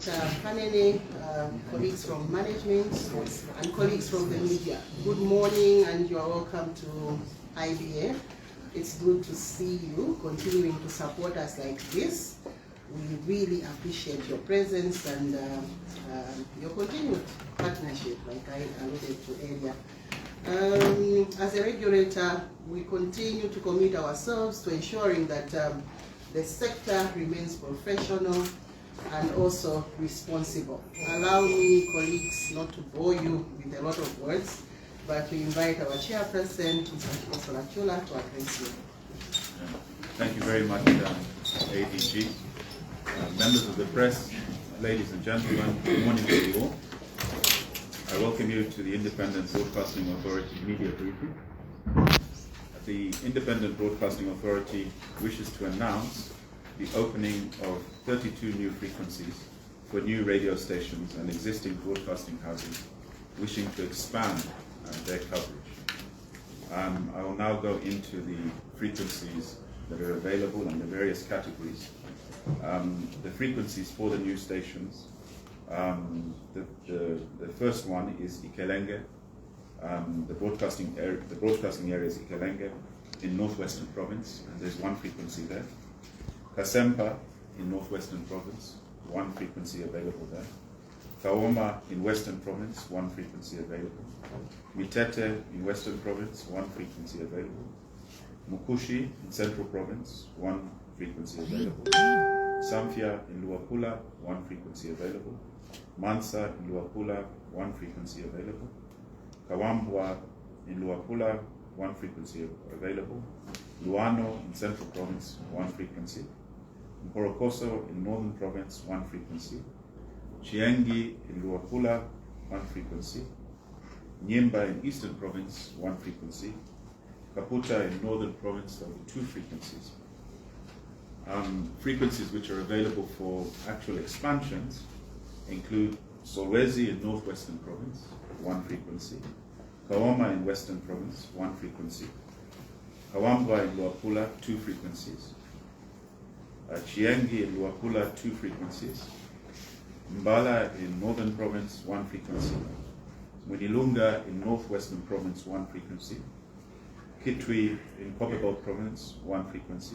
Kanene, colleagues from management, and colleagues from the media. Good morning, and you are welcome to IBA. It's good to see you continuing to support us like this. We really appreciate your presence and your continued partnership, like I alluded to earlier. As a regulator, we continue to commit ourselves to ensuring that the sector remains professional and also responsible. Allow me, colleagues, not to bore you with a lot of words, but to invite our chairperson, Mr. Solachula, to address you. Thank you very much, ADG. Members of the press, ladies and gentlemen, good morning to you all. I welcome you to the Independent Broadcasting Authority media briefing. The Independent Broadcasting Authority wishes to announce the opening of 32 new frequencies for new radio stations and existing broadcasting houses wishing to expand their coverage. I will now go into the frequencies that are available and the various categories. The frequencies for the new stations. The first one is Ikelenge. The broadcasting area is Ikelenge in Northwestern Province, and there's one frequency there. Kasempa in Northwestern Province, one frequency available there. Kaoma in Western Province, one frequency available. Mitete in Western Province, one frequency available. Mukushi in Central Province, one frequency available. Samfya in Luapula, one frequency available. Mansa in Luapula, one frequency available. Kawambwa in Luapula, one frequency available. Luano in Central Province, one frequency. Nkorokoso in Northern Province, one frequency. Chiengi in Luapula, one frequency. Nyimba in Eastern Province, one frequency. Kaputa in Northern Province, there were two frequencies. Frequencies which are available for actual expansions include Solwezi in Northwestern Province, one frequency. Kaoma in Western Province, one frequency. Kawambwa in Luapula, two frequencies. Chiengi in Luapula, two frequencies. Mbala in Northern Province, one frequency. Mwinilunga in Northwestern Province, one frequency. Kitwi in Copperbelt Province, one frequency.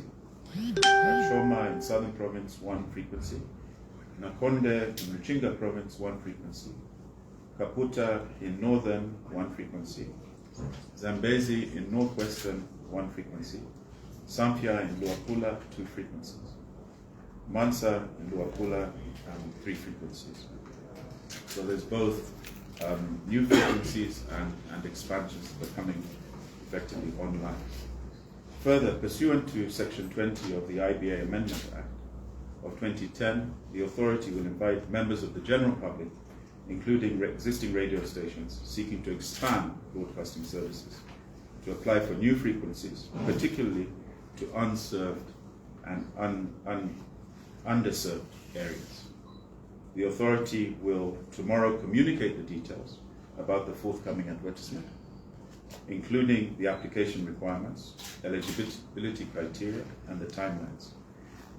Shoma in Southern Province, one frequency. Nakonde in Ruchinga Province, one frequency. Kaputa in Northern, one frequency. Zambezi in Northwestern, one frequency. Samfya in Luapula, two frequencies. Mansa in Luapula, three frequencies. So there's both new frequencies and expansions that are coming effectively online. Further, pursuant to Section 20 of the IBA Amendment Act of 2010, the authority will invite members of the general public, including existing radio stations seeking to expand broadcasting services, to apply for new frequencies, particularly to unserved and underserved areas. The authority will tomorrow communicate the details about the forthcoming advertisement, including the application requirements, eligibility criteria, and the timelines.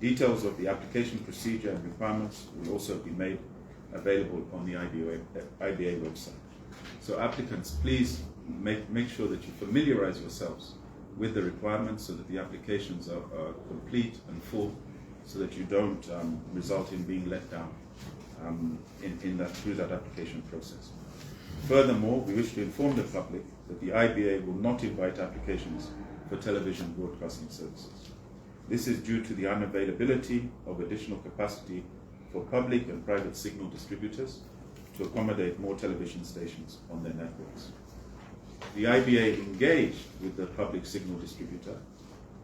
Details of the application procedure and requirements will also be made available on the IBA website. So applicants, please make sure that you familiarize yourselves with the requirements so that the applications are complete and full, so that you don't result in being let down through that application process. Furthermore, we wish to inform the public that the IBA will not invite applications for television broadcasting services. This is due to the unavailability of additional capacity for public and private signal distributors to accommodate more television stations on their networks. The IBA engaged with the public signal distributor,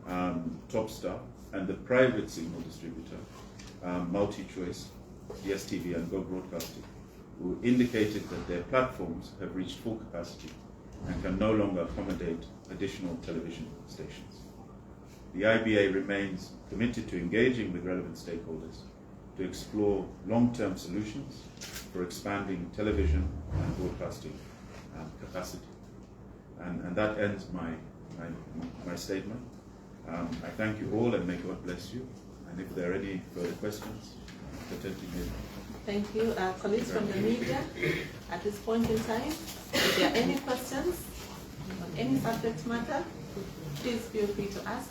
Topstar, and the private signal distributor, MultiChoice, DSTV, and Go Broadcasting, who indicated that their platforms have reached full capacity and can no longer accommodate additional television stations. The IBA remains committed to engaging with relevant stakeholders to explore long-term solutions for expanding television and broadcasting capacity. And that ends my statement. I thank you all and may God bless you. And if there are any further questions, potentially maybe. Thank you. Colleagues from the media, at this point in time, if there are any questions on any subject matter, please feel free to ask.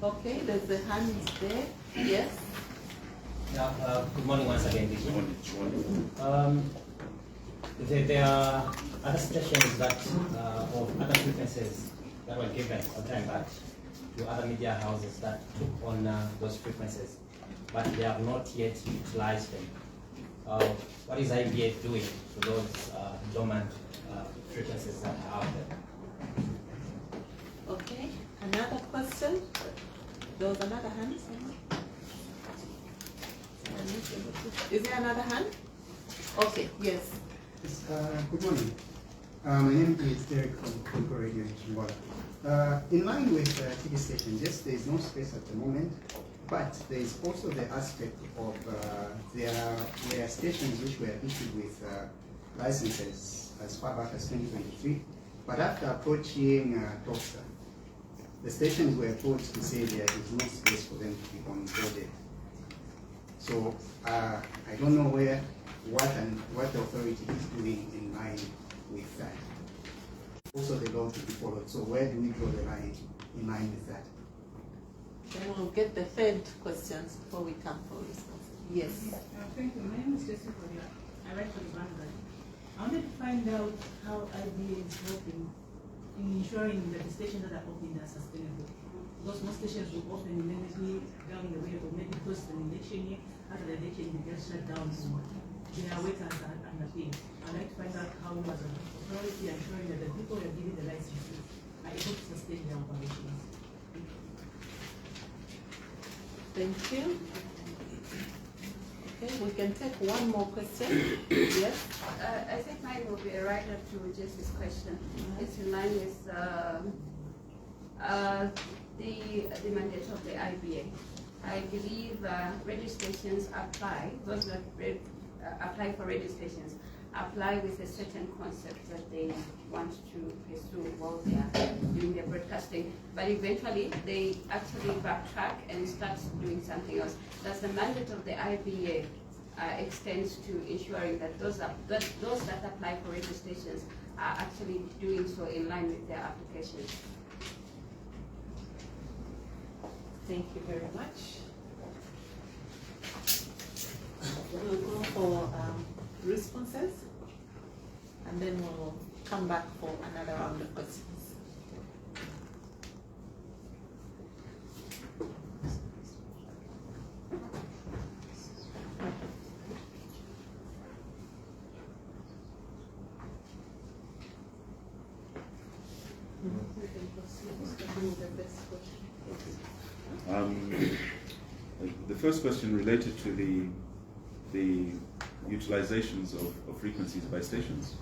Okay, there's the hand there. Yes? Yeah, good morning once again. There are other stations that, or other frequencies that were given some time back to other media houses that took on those frequencies, but they have not yet utilized them. What is IBA doing to those dormant frequencies that are out there? Okay, another question? There was another hand? Is there another hand? Okay, yes. Good morning. My name is Derek from Congo Radio in Chimbola. In line with TV station, yes, there is no space at the moment, but there is also the aspect of there were stations which were issued with licenses as far back as 2023, but after approaching Toxa, the stations were told to say there is no space for them to be onboarded. So I don't know what the authority is doing in line with that. Also the law to be followed. So where do we draw the line in line with that? Then we'll get the third questions before we come for response. Yes. Thank you. My name is Jessica. I write for the Vanguard. I wanted to find out how IBA is helping in ensuring that the stations that are open are sustainable. Because most stations will open immediately down the way, or maybe close to the election year. After the election, they just shut down. So they are waiters and a thing. I'd like to find out how we as an authority are ensuring that the people who are giving the licenses are able to sustain their operations. Thank you. Okay, we can take one more question. Yes? I think mine will be a write-up to Jesse's question. It's in line with the mandate of the IBA. I believe radio stations apply, those that apply for radio stations, apply with a certain concept that they want to pursue while they are doing their broadcasting, but eventually they actually backtrack and start doing something else. Does the mandate of the IBA extends to ensuring that those that apply for radio stations are actually doing so in line with their applications? Thank you very much. We'll go for responses, and then we'll come back for another round of questions. The first question related to the utilizations of frequencies by stations,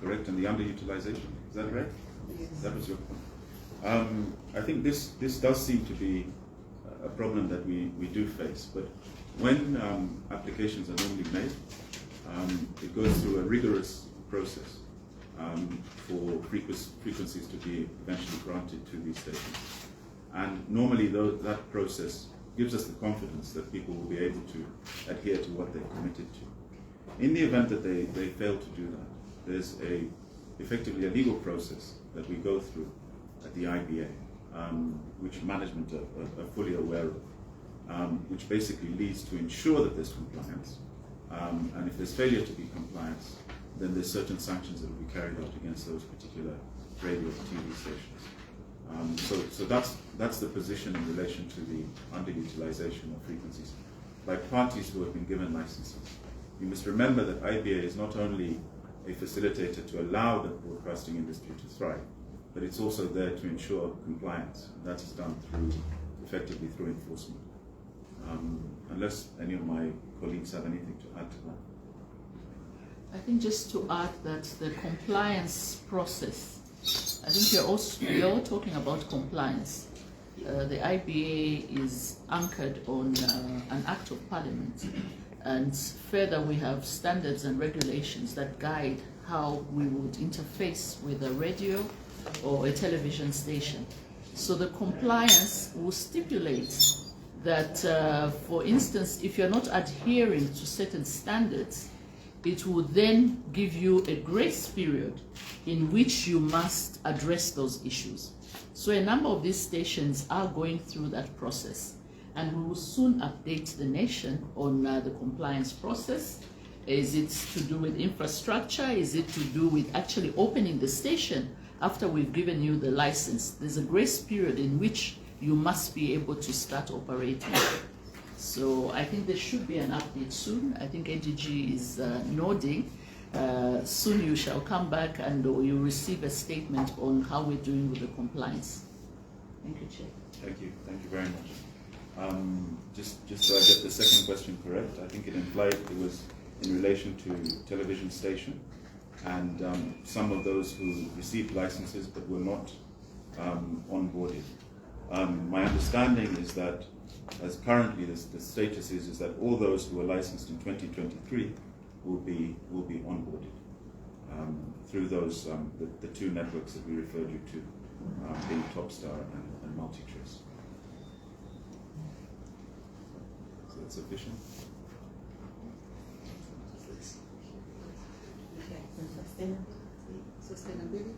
correct, and the underutilization. Is that right? Yes. That was your point. I think this does seem to be a problem that we do face, but when applications are normally made, it goes through a rigorous process for frequencies to be eventually granted to these stations. And normally that process gives us the confidence that people will be able to adhere to what they've committed to. In the event that they fail to do that, there's effectively a legal process that we go through at the IBA, which management are fully aware of, which basically leads to ensure that there's compliance. And if there's failure to be compliance, then there's certain sanctions that will be carried out against those particular radio or TV stations. So that's the position in relation to the underutilization of frequencies by parties who have been given licenses. You must remember that IBA is not only a facilitator to allow the broadcasting industry to thrive, but it's also there to ensure compliance. And that is done effectively through enforcement. Unless any of my colleagues have anything to add to that. I think just to add that the compliance process, I think you're all talking about compliance. The IBA is anchored on an act of parliament, and further we have standards and regulations that guide how we would interface with a radio or a television station. So the compliance will stipulate that, for instance, if you're not adhering to certain standards, it will then give you a grace period in which you must address those issues. So a number of these stations are going through that process, and we will soon update the nation on the compliance process. Is it to do with infrastructure? Is it to do with actually opening the station after we've given you the license? There's a grace period in which you must be able to start operating. So I think there should be an update soon. I think ADG is nodding. Soon you shall come back and you'll receive a statement on how we're doing with the compliance. Thank you, Chair. Thank you very much. Just so I get the second question correct, I think it implied it was in relation to television station and some of those who received licenses but were not onboarded. My understanding is that, as currently the status is that all those who were licensed in 2023 will be onboarded through those the two networks that we referred you to, being Topstar and MultiChoice. Is that sufficient? Sustainability.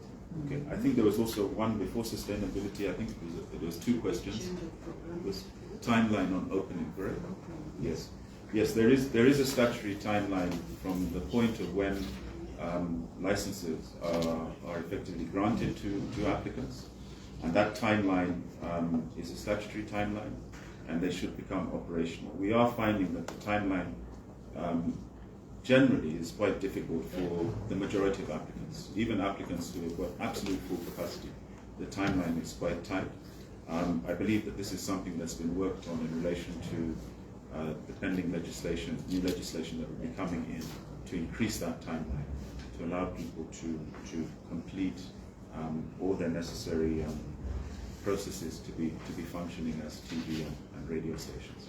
Okay, I think there was also one before sustainability. I think it was two questions. It was timeline on opening, correct? Yes. Yes, there is a statutory timeline from the point of when licenses are effectively granted to applicants, and that timeline is a statutory timeline, and they should become operational. We are finding that the timeline generally is quite difficult for the majority of applicants, even applicants who have got absolute full capacity. The timeline is quite tight. I believe that this is something that's been worked on in relation to the pending legislation, new legislation that will be coming in to increase that timeline, to allow people to complete all their necessary processes to be functioning as TV and radio stations.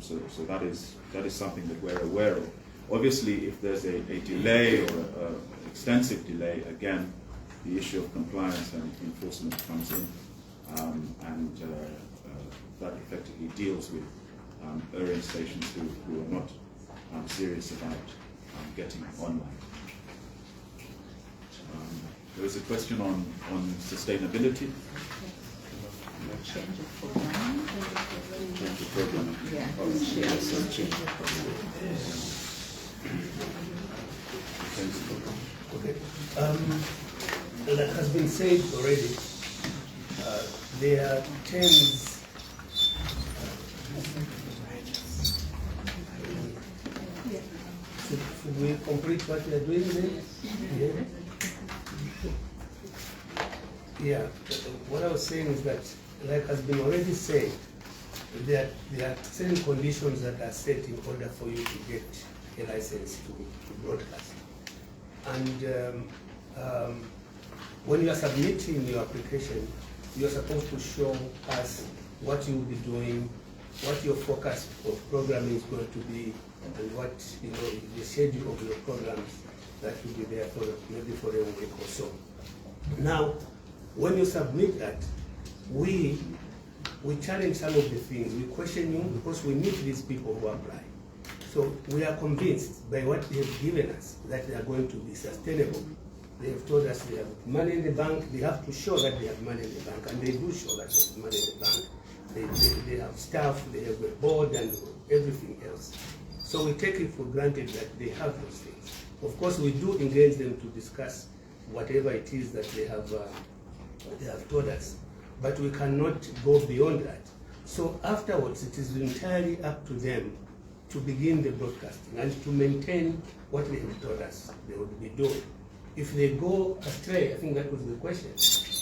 So that is something that we're aware of. Obviously, if there's a delay or an extensive delay, again, the issue of compliance and enforcement comes in, and that effectively deals with erring stations who are not serious about getting online. There was a question on sustainability. Change of program. Change of program. Yeah, change of program. Okay. That has been said already. There are tens. Should we complete what we are doing then? Yeah. What I was saying is that, like has been already said, there are certain conditions that are set in order for you to get a license to broadcast. And when you are submitting your application, you are supposed to show us what you will be doing, what your focus of programming is going to be, and what the schedule of your programs that will be there for maybe for a week or so. Now, when you submit that, we challenge some of the things. We question you because we meet these people who apply. So we are convinced by what they have given us that they are going to be sustainable. They have told us they have money in the bank. They have to show that they have money in the bank, and they do show that they have money in the bank. They have staff, they have a board, and everything else. So we take it for granted that they have those things. Of course, we do engage them to discuss whatever it is that they have told us, but we cannot go beyond that. So afterwards, it is entirely up to them to begin the broadcasting and to maintain what they have told us they would be doing. If they go astray, I think that was the question,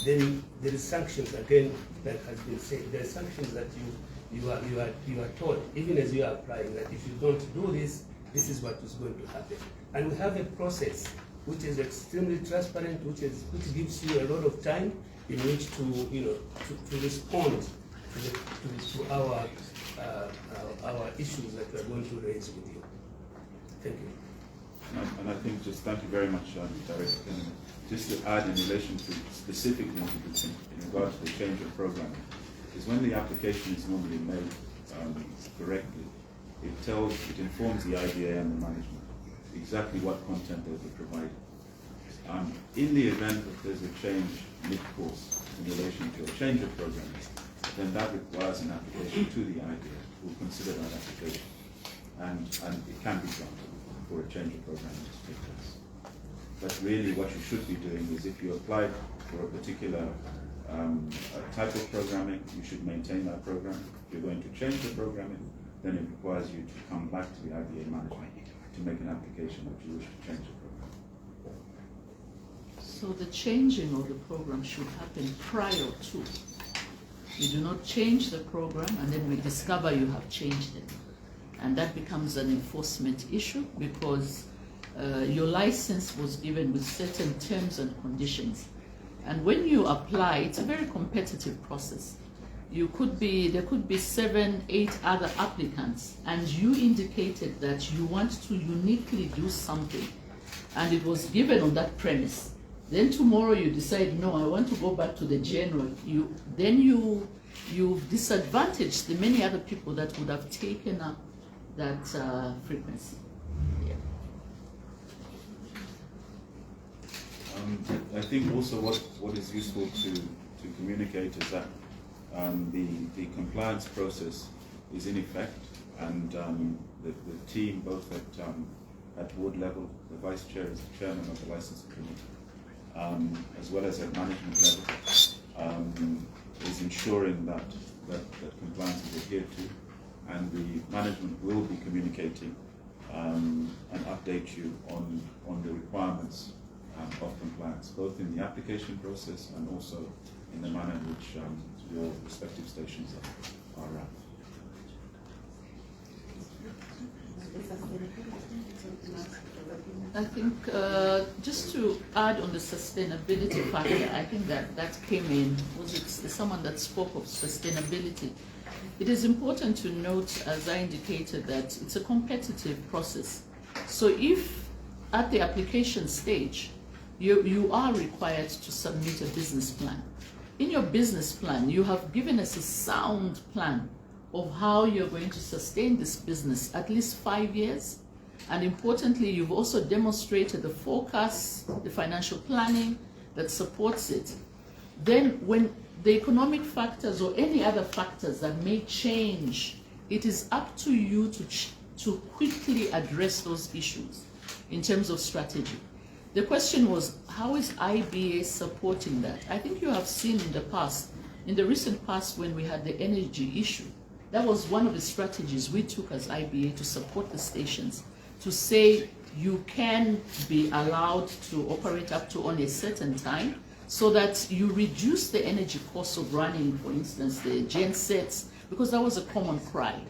then there is sanctions again that has been said. There are sanctions that you are told, even as you are applying, that if you don't do this, this is what is going to happen. And we have a process which is extremely transparent, which gives you a lot of time in which to respond to our issues that we are going to raise with you. Thank you. And I think thank you very much, Director Kennedy. Just to add in relation to specifically in regard to the change of programming, is when the application is normally made correctly, it informs the IBA and the management exactly what content they'll be providing. In the event that there's a change mid-course in relation to a change of program, then that requires an application to the IBA, who will consider that application, and it can be granted for a change of program to take place. But really what you should be doing is, if you applied for a particular type of programming, you should maintain that program. If you're going to change the programming, then it requires you to come back to the IBA management to make an application that you wish to change the program. So the changing of the program should happen prior to. You do not change the program and then we discover you have changed it. And that becomes an enforcement issue, because your license was given with certain terms and conditions. And when you apply, it's a very competitive process. There could be 7, 8 other applicants, and you indicated that you want to uniquely do something, and it was given on that premise. Then tomorrow you decide, no, I want to go back to the general. You've disadvantaged the many other people that would have taken up that frequency. Yeah. I think also what is useful to communicate is that the compliance process is in effect, and the team, both at board level, the vice chair is the chairman of the licensing committee, as well as at management level, is ensuring that compliance is adhered to, and the management will be communicating and update you on the requirements of compliance, both in the application process and also in the manner in which your respective stations are run. I think just to add on the sustainability factor, I think that came in. Was it someone that spoke of sustainability? It is important to note, as I indicated, that it's a competitive process. So if at the application stage, you are required to submit a business plan. In your business plan, you have given us a sound plan of how you're going to sustain this business at least 5 years. And importantly, you've also demonstrated the forecast, the financial planning that supports it. Then when the economic factors or any other factors that may change, it is up to you to quickly address those issues in terms of strategy. The question was, how is IBA supporting that? I think you have seen in the past, in the recent past when we had the energy issue, that was one of the strategies we took as IBA to support the stations, to say you can be allowed to operate up to on a certain time so that you reduce the energy cost of running, for instance, the gen sets, because that was a common cry.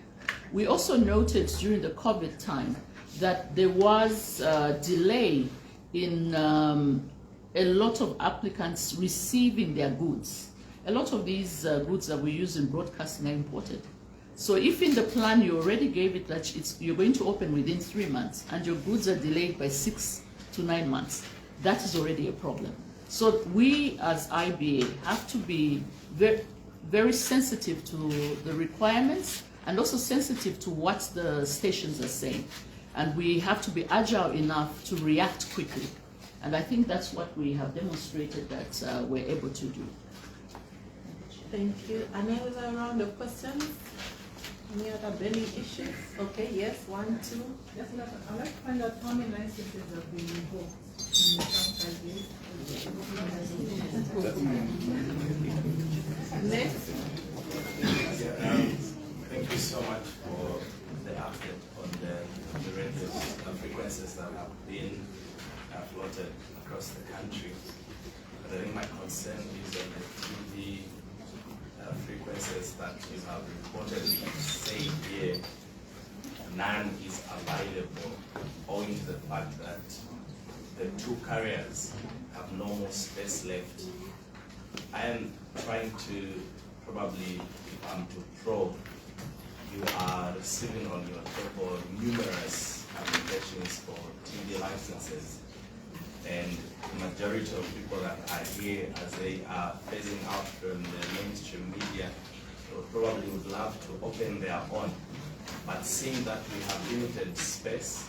We also noted during the COVID time that there was a delay in a lot of applicants receiving their goods. A lot of these goods that we use in broadcasting are imported. So if in the plan you already gave it that you're going to open within 3 months and your goods are delayed by 6 to 9 months, that is already a problem. So we as IBA have to be very, very sensitive to the requirements and also sensitive to what the stations are saying. And we have to be agile enough to react quickly. And I think that's what we have demonstrated that we're able to do. Thank you. Any other round of questions? Any other burning issues? Okay, yes, 1, 2. Yes, I'd like to find out how many licenses have been invoked in the past 5 years. Next. Thank you so much for the update on the radio frequencies that have been floated across the country. But I think my concern is on the TV frequencies that you have reportedly said here, none is available, owing to the fact that the 2 carriers have no more space left. I am trying to probably, if I'm to probe, you are receiving on your table numerous applications for TV licenses, and the majority of people that are here, as they are phasing out from the mainstream media, probably would love to open their own, but seeing that we have limited space,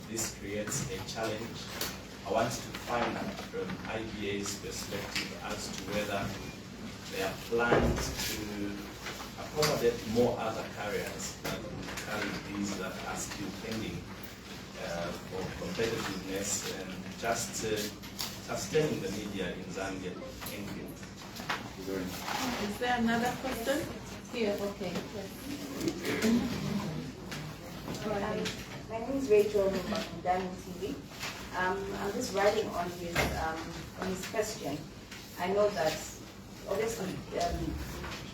this creates a challenge. I want to find out from IBA's perspective as to whether there are plans to accommodate more other carriers that will carry these that are still pending for competitiveness and just sustaining the media in Zambia. Thank you. Is there another question? Here, okay. My name is Rachel from Diamond TV. I'm just writing on his question. I know that obviously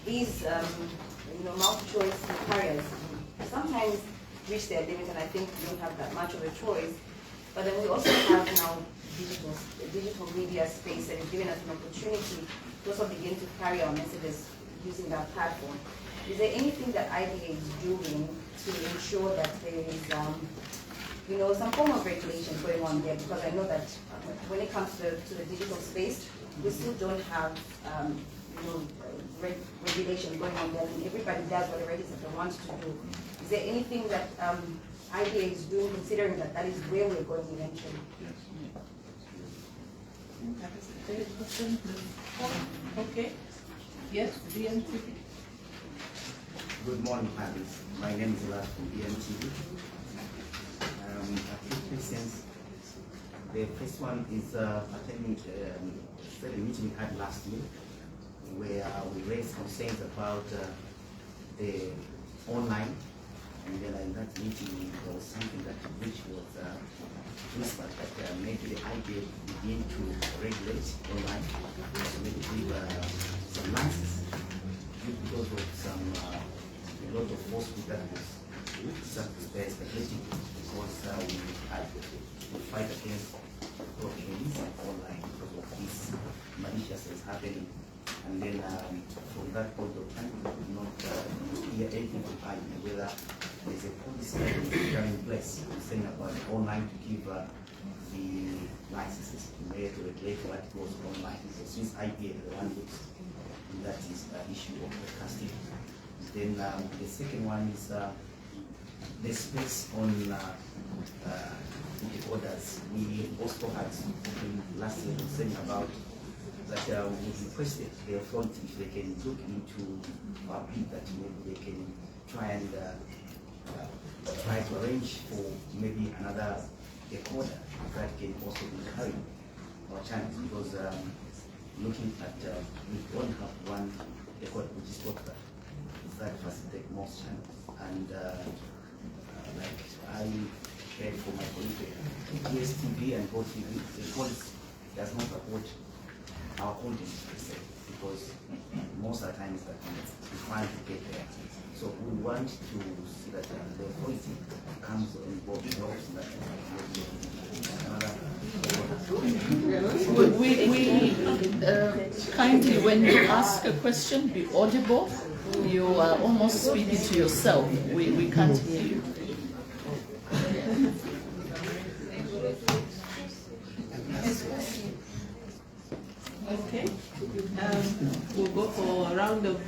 these multi-choice carriers sometimes reach their limit, and I think we don't have that much of a choice. But then we also have now digital media space that is giving us an opportunity to also begin to carry our messages using that platform. Is there anything that IBA is doing to ensure that there is some form of regulation going on there? Because I know that when it comes to the digital space, we still don't have regulation going on there, and everybody does whatever it is that they want to do. Is there anything that IBA is doing, considering that that is where we're going eventually? Okay. Yes, BNTV. Good morning, panelists. My name is Lars from BNTV. A few questions. The first one is attending a meeting we had last year, where we raised concerns about the online, and then in that meeting there was something which was whispered that maybe the IBA begin to regulate online, so maybe give some licenses because of a lot of falsehood that was speculating, because we fight against fraud online because of this malicious is happening. And then from that point of time, we did not hear anything from IBA whether there's a policy that is in place saying about online to give the licenses to regulate what goes online. So since IBA is the one looks, that is the issue of the casting. Then the second one is the space on the orders. We also had something last year saying about that we requested the authority if they can look into our bid, that maybe they can try and try to arrange for maybe another decoder that can also be carried our channels, because looking at we don't have one decoder which is popular that facilitate most channels, and like I heard from my colleague, DSTV and GoTV, the policy does not support our content per se, because most of the times that we find to get there. So we want to see that the authority comes on board and helps that kindly, when you ask a question, be audible. You are almost speaking to yourself. We can't hear you. Okay. We'll go for a round of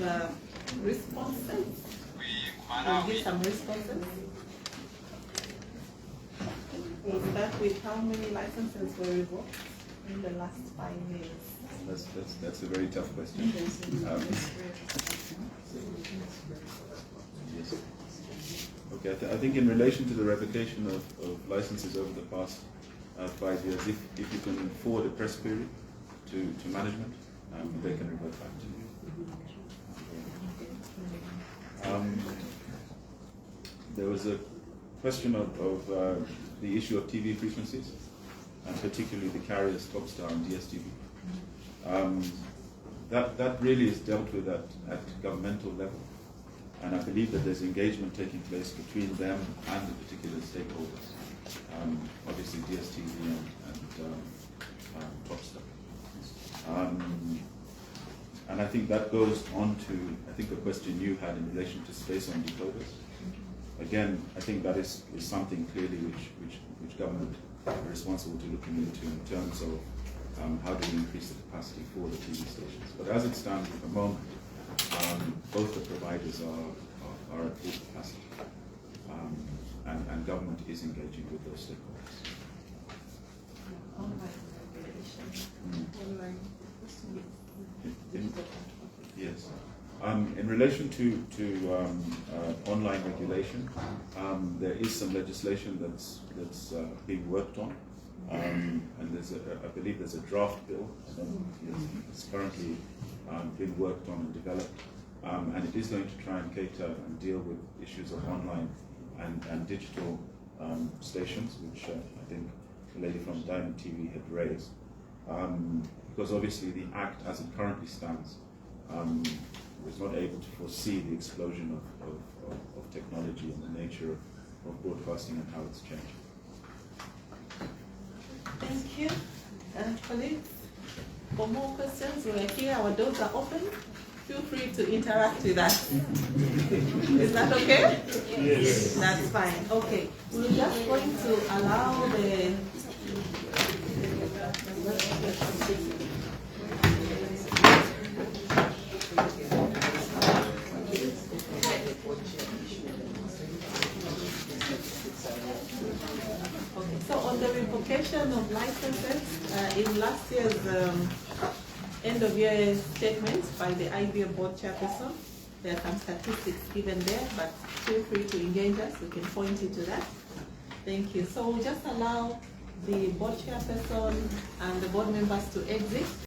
responses. We'll give some responses. We'll start with how many licenses were revoked in the last 5 years. That's a very tough question. Yes. Okay, I think in relation to the revocation of licenses over the past 5 years, if you can forward a press query to management, they can revert back to you. There was a question of the issue of TV frequencies, and particularly the carriers Topstar and DSTV. That really is dealt with at governmental level, and I believe that there's engagement taking place between them and the particular stakeholders, obviously DSTV and Topstar. And I think that goes on to, I think, the question you had in relation to space on decoders. Again, I think that is something clearly which government are responsible to looking into in terms of how do we increase the capacity for the TV stations. But as it stands at the moment, both the providers are at full capacity, and government is engaging with those stakeholders. Yes. In relation to online regulation, there is some legislation that's being worked on, and I believe there's a draft bill that's currently being worked on and developed, and it is going to try and cater and deal with issues of online and digital stations, which I think the lady from Diamond TV had raised, because obviously the Act as it currently stands was not able to foresee the explosion of technology and the nature of broadcasting and how it's changing. Thank you. Colleagues, for more questions, we're here, our doors are open. Feel free to interact with us. Is that okay? Yes. That's fine. Okay. We're just going to allow the so on the revocation of licenses, in last year's end of year statement by the IBA board chairperson, there are some statistics given there, but feel free to engage us, we can point you to that. Thank you. So we'll just allow the board chairperson and the board members to exit.